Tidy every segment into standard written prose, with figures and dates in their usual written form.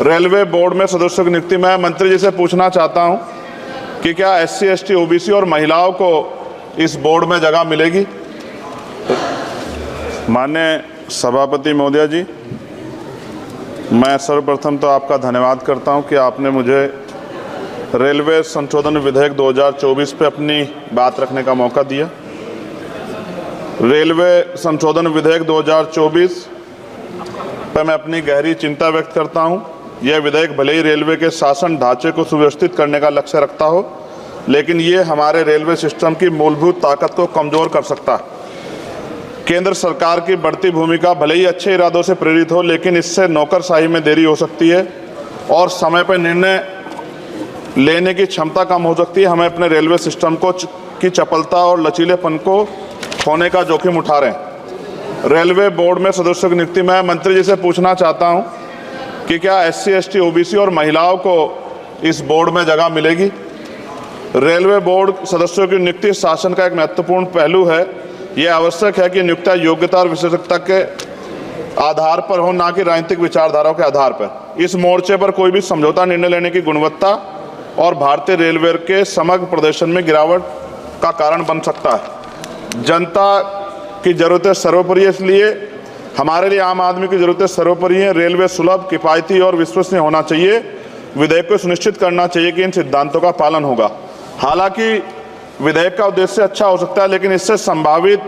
Railway board में सदस्यों की नियुक्ति। मैं मंत्री जी से पूछना चाहता हूं कि क्या SC, ST, OBC और महिलाओं को इस बोर्ड में जगह मिलेगी? माननीय सभापति महोदय जी, मैं सर्वप्रथम तो आपका धन्यवाद करता हूं कि आपने मुझे रेलवे संशोधन विधेयक 2024 पे अपनी बात रखने का मौका दिया। रेलवे संशोधन विधेयक 2024 पर मैं अपनी गहरी चिंता व्यक्त करता हूं। यह विधेयक भले ही रेलवे के शासन ढांचे को सुव्यवस्थित करने का लक्ष्य रखता हो, लेकिन ये हमारे रेलवे सिस्टम की मूलभूत ताकत को कमजोर कर सकता है। केंद्र सरकार की बढ़ती भूमिका भले ही अच्छे इरादों से प्रेरित हो, लेकिन इससे नौकरशाही में देरी हो सकती है और समय पर निर्णय लेने की क्षमता कम हो सकती है। हमें अपने रेलवे सिस्टम की चपलता और लचीलेपन को खोने का जोखिम उठा रहे हैं। रेलवे बोर्ड में सदस्यों की नियुक्ति। मैं मंत्री जी से पूछना चाहता हूं कि क्या SC, ST, OBC और महिलाओं को इस बोर्ड में जगह मिलेगी? रेलवे बोर्ड सदस्यों की नियुक्ति शासन का एक महत्वपूर्ण पहलू है। यह आवश्यक है कि नियुक्तियां योग्यता और विशेषज्ञता के आधार पर हो, ना कि राजनीतिक विचारधाराओं के आधार पर। इस मोर्चे पर कोई भी समझौता निर्णय लेने की गुणवत्ता और भारतीय रेलवे के समग्र प्रदर्शन में गिरावट का कारण बन सकता है। जनता की ज़रूरतें सर्वोपरि, इसलिए हमारे लिए आम आदमी की ज़रूरतें सर्वोपरि हैं। रेलवे सुलभ, किफ़ायती और विश्वसनीय होना चाहिए। विधेयक को सुनिश्चित करना चाहिए कि इन सिद्धांतों का पालन होगा। हालांकि विधेयक का उद्देश्य अच्छा हो सकता है, लेकिन इससे संभावित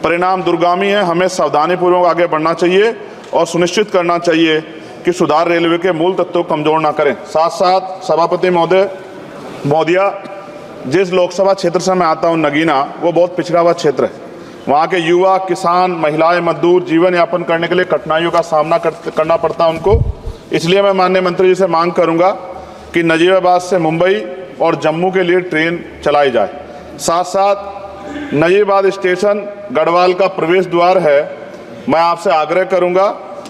परिणाम दूरगामी है। हमें सावधानीपूर्वक आगे बढ़ना चाहिए और सुनिश्चित करना चाहिए कि सुधार रेलवे के मूल तत्वों को कमजोर ना करें। साथ साथ सभापति महोदया, जिस लोकसभा क्षेत्र से मैं आता हूँ, नगीना, वो बहुत पिछड़ा हुआ क्षेत्र है। वहाँ के युवा, किसान, महिलाएं, मजदूर जीवन यापन करने के लिए कठिनाइयों का सामना करना पड़ता है उनको। इसलिए मैं माननीय मंत्री जी से मांग करूँगा कि नजीबाबाद से मुंबई और जम्मू के लिए ट्रेन चलाई जाए। साथ साथ नजीबाबाद स्टेशन गढ़वाल का प्रवेश द्वार है। मैं आपसे आग्रह करूँगा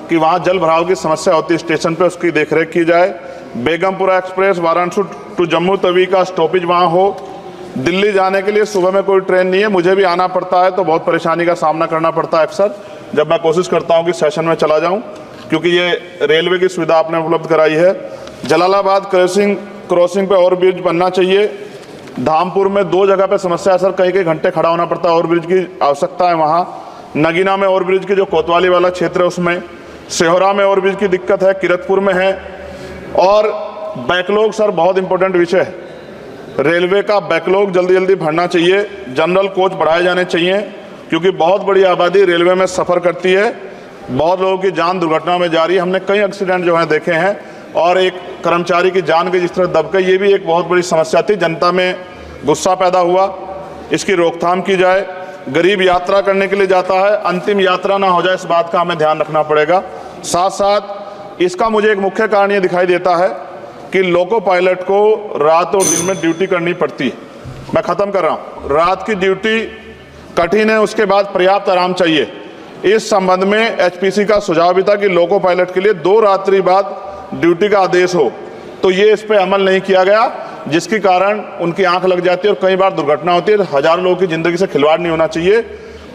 कि वहाँ जल भराव की समस्या होती है स्टेशन पर, उसकी देखरेख की जाए। बेगमपुरा एक्सप्रेस वाराणसी टू जम्मू तवी का स्टॉपेज वहाँ हो। दिल्ली जाने के लिए सुबह में कोई ट्रेन नहीं है, मुझे भी आना पड़ता है तो बहुत परेशानी का सामना करना पड़ता है अक्सर, जब मैं कोशिश करता हूं कि सेशन में चला जाऊं, क्योंकि ये रेलवे की सुविधा आपने उपलब्ध कराई है। जलालाबाद क्रॉसिंग पे ओवर ब्रिज बनना चाहिए। धामपुर में 2 जगह पे समस्या है सर, कई घंटे खड़ा होना पड़ता है, ओवर ब्रिज की आवश्यकता है वहाँ। नगीना में ओवर ब्रिज की जो कोतवाली वाला क्षेत्र है उसमें, सेहोरा में ओवर ब्रिज की दिक्कत है, किरतपुर में है। और बैकलॉग सर बहुत इंपॉर्टेंट विषय है। रेलवे का बैकलॉग जल्दी भरना चाहिए। जनरल कोच बढ़ाए जाने चाहिए, क्योंकि बहुत बड़ी आबादी रेलवे में सफ़र करती है। बहुत लोगों की जान दुर्घटना में जा रही है। हमने कई एक्सीडेंट जो है देखे हैं, और एक कर्मचारी की जान के जिस तरह दब गई, ये भी एक बहुत बड़ी समस्या थी। जनता में गुस्सा पैदा हुआ, इसकी रोकथाम की जाए। गरीब यात्रा करने के लिए जाता है, अंतिम यात्रा ना हो जाए, इस बात का हमें ध्यान रखना पड़ेगा। साथ साथ इसका मुझे एक मुख्य कारण ये दिखाई देता है कि लोको पायलट को रात और दिन में ड्यूटी करनी पड़ती है। मैं ख़त्म कर रहा हूँ। रात की ड्यूटी कठिन है, उसके बाद पर्याप्त आराम चाहिए। इस संबंध में HPC का सुझाव भी था कि लोको पायलट के लिए 2 रात्रि बाद ड्यूटी का आदेश हो, तो ये इस पर अमल नहीं किया गया, जिसके कारण उनकी आंख लग जाती है और कई बार दुर्घटना होती है। हजारों लोगों की ज़िंदगी से खिलवाड़ नहीं होना चाहिए।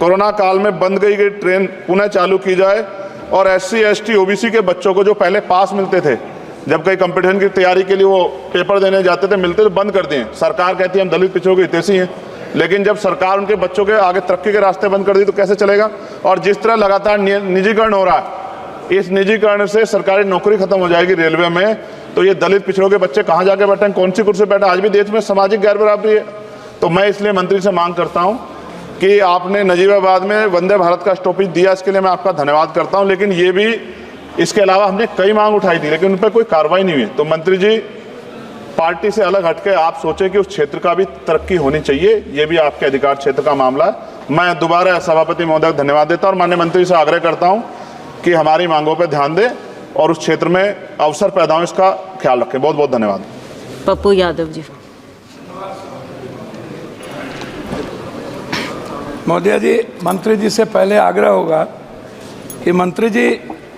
कोरोना काल में बंद गई ट्रेन पुनः चालू की जाए, और SC, ST, OBC के बच्चों को जो पहले पास मिलते थे, जब कई कंपटीशन की तैयारी के लिए वो पेपर देने जाते थे, मिलते तो बंद कर दिए। सरकार कहती है हम दलित पिछड़ों के हितैषी हैं, लेकिन जब सरकार उनके बच्चों के आगे तरक्की के रास्ते बंद कर दी तो कैसे चलेगा? और जिस तरह लगातार निजीकरण हो रहा है, इस निजीकरण से सरकारी नौकरी खत्म हो जाएगी रेलवे में, तो ये दलित पिछड़ों के बच्चे कहाँ जाके बैठे, कौन सी कुर्सी बैठे? आज भी देश में सामाजिक गैर बराबरी है। तो मैं इसलिए मंत्री से मांग करता हूँ कि आपने नजीबाबाद में वंदे भारत का स्टॉपेज दिया, इसके लिए मैं आपका धन्यवाद करता हूँ। लेकिन ये भी, इसके अलावा हमने कई मांग उठाई थी, लेकिन उन पर कोई कार्रवाई नहीं हुई। तो मंत्री जी, पार्टी से अलग हटके आप सोचें कि उस क्षेत्र का भी तरक्की होनी चाहिए, ये भी आपके अधिकार क्षेत्र का मामला है। मैं दोबारा सभापति महोदय को धन्यवाद देता हूं और माननीय मंत्री से आग्रह करता हूं कि हमारी मांगों पर ध्यान दें और उस क्षेत्र में अवसर पैदा हो, इसका ख्याल रखें। बहुत बहुत धन्यवाद। पप्पू यादव जी। महोदय जी, मंत्री जी से पहले आग्रह होगा कि मंत्री जी